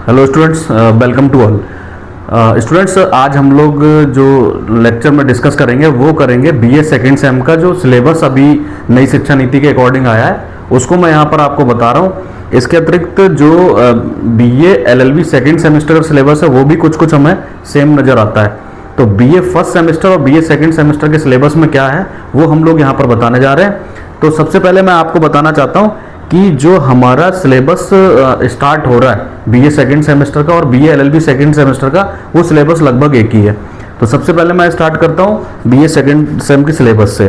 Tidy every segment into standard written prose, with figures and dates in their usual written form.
Hello students, welcome to all. Students, आज हम लोग जो लेक्चर में डिस्कस करेंगे वो करेंगे बीए सेकेंड सेम का जो सिलेबस अभी नई शिक्षा नीति के अकॉर्डिंग आया है उसको मैं यहाँ पर आपको बता रहा हूँ। इसके अतिरिक्त जो बीए एलएलबी सेकेंड सेमेस्टर का सिलेबस है वो भी कुछ कुछ हमें सेम नज़र आता है। तो बीए फर्स्ट सेमेस्टर और बीए सेकेंड सेमेस्टर के सिलेबस में क्या है वो हम लोग यहाँ पर बताने जा रहे हैं। तो सबसे पहले मैं आपको बताना चाहता हूँ कि जो हमारा सिलेबस स्टार्ट हो रहा है बीए सेकेंड सेमेस्टर का और बीए एलएलबी सेकेंड सेमेस्टर का, वो सिलेबस लगभग एक ही है। तो सबसे पहले मैं स्टार्ट करता हूँ बीए सेकेंड सेम की सिलेबस से।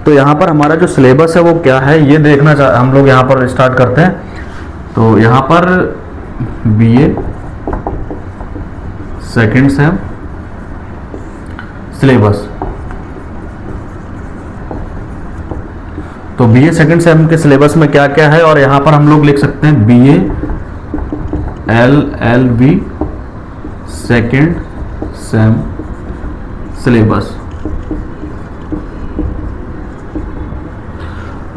तो यहाँ पर हमारा जो सिलेबस है वो क्या है ये देखना हम लोग यहाँ पर स्टार्ट करते हैं। तो यहाँ पर बीए सेकेंड सेम सिलेबस, तो बीए सेकेंड सेम के सिलेबस में क्या क्या है और यहाँ पर हम लोग लिख सकते हैं BA LLB second same syllabus.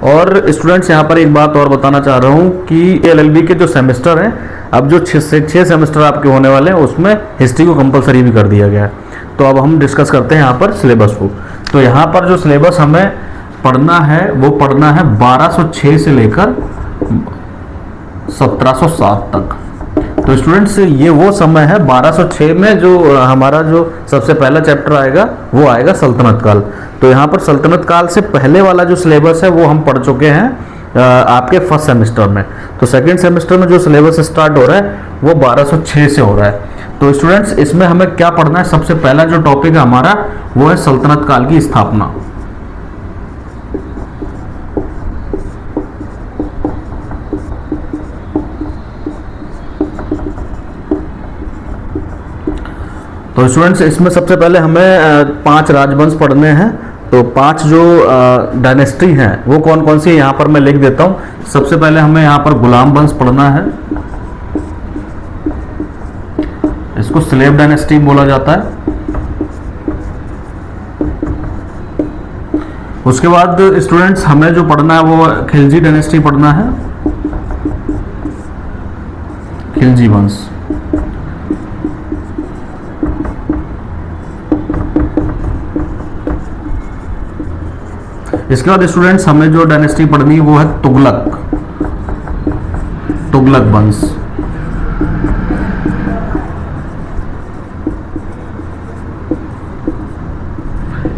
और स्टूडेंट्स यहाँ पर एक बात और बताना चाह रहा हूँ कि एलएलबी के जो सेमेस्टर हैं, अब जो 6 सेमेस्टर आपके होने वाले हैं उसमें हिस्ट्री को कंपलसरी भी कर दिया गया है। तो अब हम डिस्कस करते हैं यहाँ पर सिलेबस को। तो यहाँ पर जो सिलेबस हमें पढ़ना है वो पढ़ना है 1206 से लेकर 1707 तक। तो स्टूडेंट्स ये वो समय है 1206 में जो हमारा जो सबसे पहला चैप्टर आएगा वो आएगा सल्तनत काल। तो यहाँ पर सल्तनत काल से पहले वाला जो सिलेबस है वो हम पढ़ चुके हैं आपके फर्स्ट सेमेस्टर में। तो सेकेंड सेमेस्टर में जो सिलेबस स्टार्ट हो रहा है वो 1206 से हो रहा है। तो स्टूडेंट्स इसमें हमें क्या पढ़ना है, सबसे पहला जो टॉपिक है हमारा वो है सल्तनत काल की स्थापना। तो स्टूडेंट्स इसमें सबसे पहले हमें 5 राजवंश पढ़ने हैं। तो 5 जो डायनेस्टी हैं वो कौन कौन सी है यहाँ पर मैं लिख देता हूँ। सबसे पहले हमें यहाँ पर गुलाम वंश पढ़ना है, इसको स्लेव डायनेस्टी बोला जाता है। उसके बाद स्टूडेंट्स हमें जो पढ़ना है वो खिलजी डायनेस्टी पढ़ना है, खिलजी वंश। इसके बाद स्टूडेंट्स हमें जो डायनेस्टी पढ़नी है वो है तुगलक, तुगलक वंश।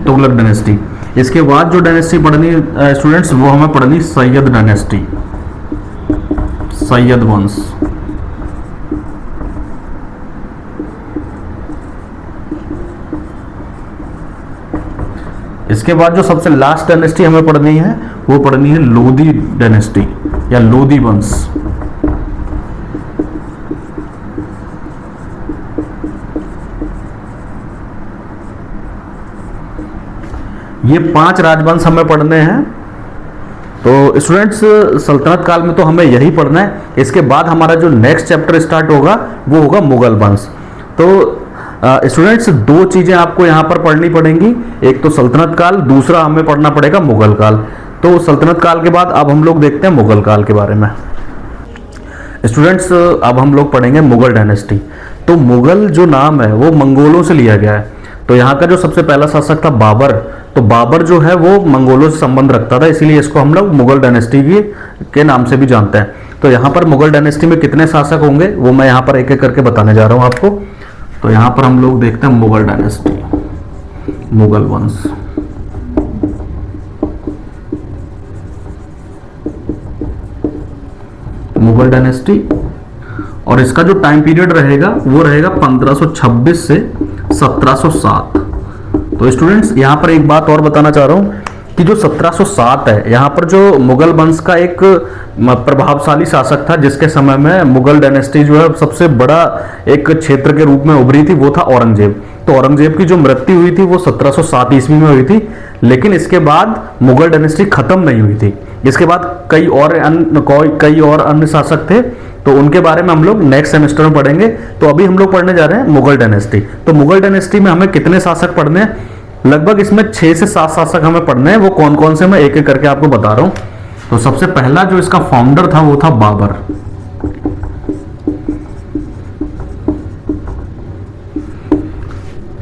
तुगलक डायनेस्टी। इसके बाद जो डायनेस्टी पढ़नी स्टूडेंट्स वो हमें पढ़नी सैयद डायनेस्टी, सैयद वंश। इसके बाद जो सबसे लास्ट डायनेस्टी हमें पढ़नी है वो पढ़नी है लोधी डायनेस्टी या लोधी वंश। ये 5 राजवंश हमें पढ़ने हैं। तो स्टूडेंट्स सल्तनत काल में तो हमें यही पढ़ना है। इसके बाद हमारा जो नेक्स्ट चैप्टर स्टार्ट होगा वो होगा मुगल वंश। तो स्टूडेंट्स 2 चीजें आपको यहाँ पर पढ़नी पड़ेंगी, एक तो सल्तनत काल, दूसरा हमें पढ़ना पड़ेगा मुगल काल। तो सल्तनत काल के बाद अब हम लोग देखते हैं मुगल काल के बारे में। स्टूडेंट्स अब हम लोग पढ़ेंगे मुगल डायनेस्टी। तो मुगल जो नाम है वो मंगोलों से लिया गया है। तो यहाँ का जो सबसे पहला शासक था बाबर, तो बाबर जो है वो मंगोलों से संबंध रखता था, इसीलिए इसको हम लोग मुगल डायनेस्टी के नाम से भी जानते हैं। तो यहाँ पर मुगल डायनेस्टी में कितने शासक होंगे वो मैं यहाँ पर एक एक करके बताने जा रहा हूँ आपको। तो यहाँ पर हम लोग देखते हैं मुगल डायनेस्टी, मुगल वंश। मुगल डायनेस्टी और इसका जो टाइम पीरियड रहेगा वो रहेगा 1526 से 1707। तो स्टूडेंट्स यहाँ पर एक बात और बताना चाह रहा हूँ कि जो 1707 है, यहाँ पर जो मुगल वंश का एक प्रभावशाली शासक था जिसके समय में मुगल डायनेस्टी जो है सबसे बड़ा एक क्षेत्र के रूप में उभरी थी, वो था औरंगजेब। तो औरंगजेब की जो मृत्यु हुई थी वो 1707 ईस्वी में हुई थी, लेकिन इसके बाद मुगल डायनेस्टी खत्म नहीं हुई थी। इसके बाद कई और अन्य शासक थे, तो उनके बारे में हम लोग नेक्स्ट सेमेस्टर में पढ़ेंगे। तो अभी हम लोग पढ़ने जा रहे हैं मुगल डायनेस्टी। तो मुगल डायनेस्टी में हमें कितने शासक पढ़ने हैं, लगभग इसमें 6 से 7 शासक हमें पढ़ने हैं। वो कौन कौन से मैं एक एक करके आपको बता रहा हूं। तो सबसे पहला जो इसका फाउंडर था वो था बाबर।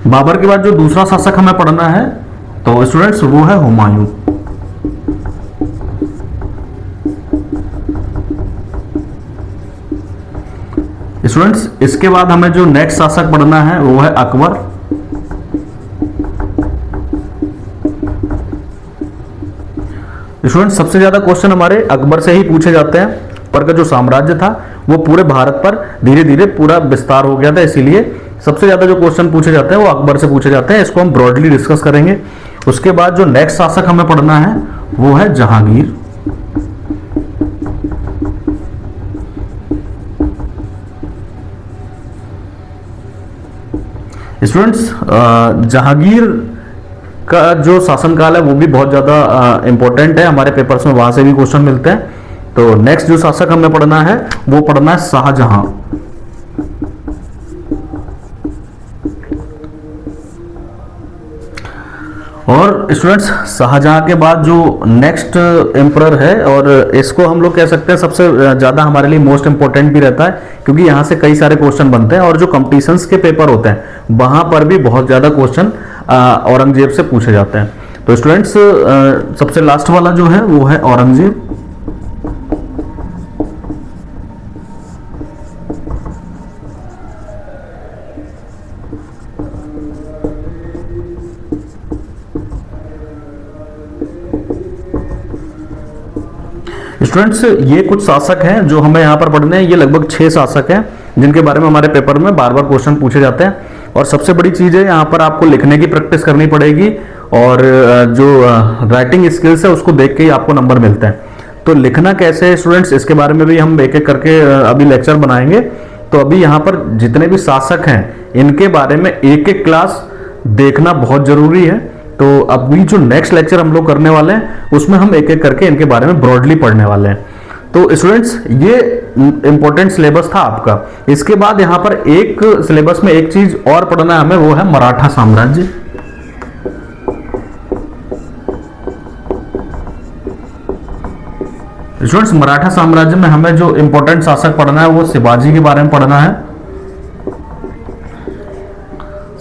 बाबर के बाद जो दूसरा शासक हमें पढ़ना है तो स्टूडेंट्स वो है हुमायूं। स्टूडेंट्स इसके बाद हमें जो नेक्स्ट शासक पढ़ना है वो है अकबर। स्टूडेंट्स सबसे ज्यादा क्वेश्चन हमारे अकबर से ही पूछे जाते हैं। अकबर का जो साम्राज्य था वो पूरे भारत पर धीरे धीरे पूरा विस्तार हो गया था, इसीलिए सबसे ज्यादा जो क्वेश्चन पूछे जाते हैं वो अकबर से पूछे जाते हैं। इसको हम ब्रॉडली डिस्कस करेंगे। उसके बाद जो नेक्स्ट शासक हमें पढ़ना है वो है जहांगीर। स्टूडेंट्स जहांगीर का जो शासनकाल है वो भी बहुत ज्यादा इंपॉर्टेंट है, हमारे पेपर्स में वहां से भी क्वेश्चन मिलते हैं। तो नेक्स्ट जो शासक हमें पढ़ना है वो पढ़ना है शाहजहां। और स्टूडेंट्स शाहजहां के बाद जो नेक्स्ट एम्परर है, और इसको हम लोग कह सकते हैं सबसे ज्यादा हमारे लिए मोस्ट इंपॉर्टेंट भी रहता है, क्योंकि यहाँ से कई सारे क्वेश्चन बनते हैं और जो कॉम्पिटिशन्स के पेपर होते हैं वहां पर भी बहुत ज्यादा क्वेश्चन औरंगजेब से पूछे जाते हैं। तो स्टूडेंट्स सबसे लास्ट वाला जो है वो है औरंगजेब। स्टूडेंट्स ये कुछ शासक हैं जो हमें यहाँ पर पढ़ने हैं। ये लगभग 6 शासक हैं जिनके बारे में हमारे पेपर में बार बार क्वेश्चन पूछे जाते हैं। और सबसे बड़ी चीज है यहाँ पर आपको लिखने की प्रैक्टिस करनी पड़ेगी, और जो राइटिंग स्किल्स है उसको देख के ही आपको नंबर मिलते हैं। तो लिखना कैसे है स्टूडेंट्स, इसके बारे में भी हम एक एक करके अभी लेक्चर बनाएंगे। तो अभी यहाँ पर जितने भी शासक हैं इनके बारे में एक एक क्लास देखना बहुत जरूरी है। तो अभी जो नेक्स्ट लेक्चर हम लोग करने वाले हैं उसमें हम एक एक करके इनके बारे में ब्रॉडली पढ़ने वाले हैं। तो स्टूडेंट्स ये इंपॉर्टेंट सिलेबस था आपका। इसके बाद यहाँ पर एक सिलेबस में एक चीज और पढ़ना है हमें, वो है मराठा साम्राज्य। स्टूडेंट्स मराठा साम्राज्य में हमें जो इंपॉर्टेंट शासक पढ़ना है वो शिवाजी के बारे में पढ़ना है।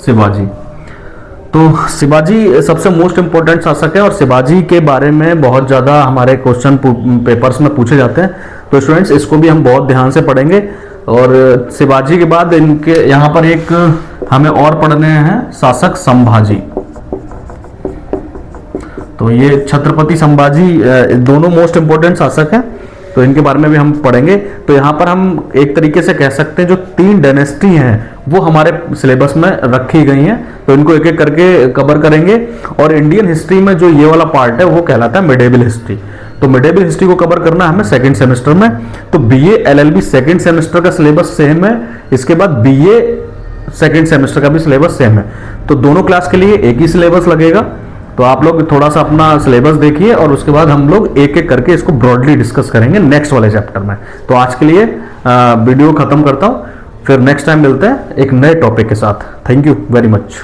शिवाजी, तो शिवाजी सबसे मोस्ट इंपॉर्टेंट शासक है और शिवाजी के बारे में बहुत ज़्यादा हमारे क्वेश्चन पेपर्स में पूछे जाते हैं। तो स्टूडेंट्स इसको भी हम बहुत ध्यान से पढ़ेंगे। और शिवाजी के बाद इनके यहाँ पर एक हमें और पढ़ने हैं शासक संभाजी। तो ये छत्रपति संभाजी दोनों मोस्ट इंपॉर्टेंट शासक हैं, तो इनके बारे में भी हम पढ़ेंगे। तो यहाँ पर हम एक तरीके से कह सकते हैं जो 3 डायनेस्टी हैं वो हमारे सिलेबस में रखी गई हैं, तो इनको एक एक करके कवर करेंगे। और इंडियन हिस्ट्री में जो ये वाला पार्ट है वो कहलाता है मिडेवल हिस्ट्री। तो मिडेवल हिस्ट्री को कवर करना है हमें सेकंड सेमेस्टर में। तो बीए एलएलबी सेकंड सेमेस्टर का सिलेबस सेम है, इसके बाद बीए सेकंड सेमेस्टर का भी सिलेबस सेम है। तो दोनों क्लास के लिए एक ही सिलेबस लगेगा। तो आप लोग थोड़ा सा अपना सिलेबस देखिए और उसके बाद हम लोग एक एक करके इसको ब्रॉडली डिस्कस करेंगे नेक्स्ट वाले चैप्टर में। तो आज के लिए वीडियो खत्म करता हूँ, फिर नेक्स्ट टाइम मिलते हैं एक नए टॉपिक के साथ। Thank you very much.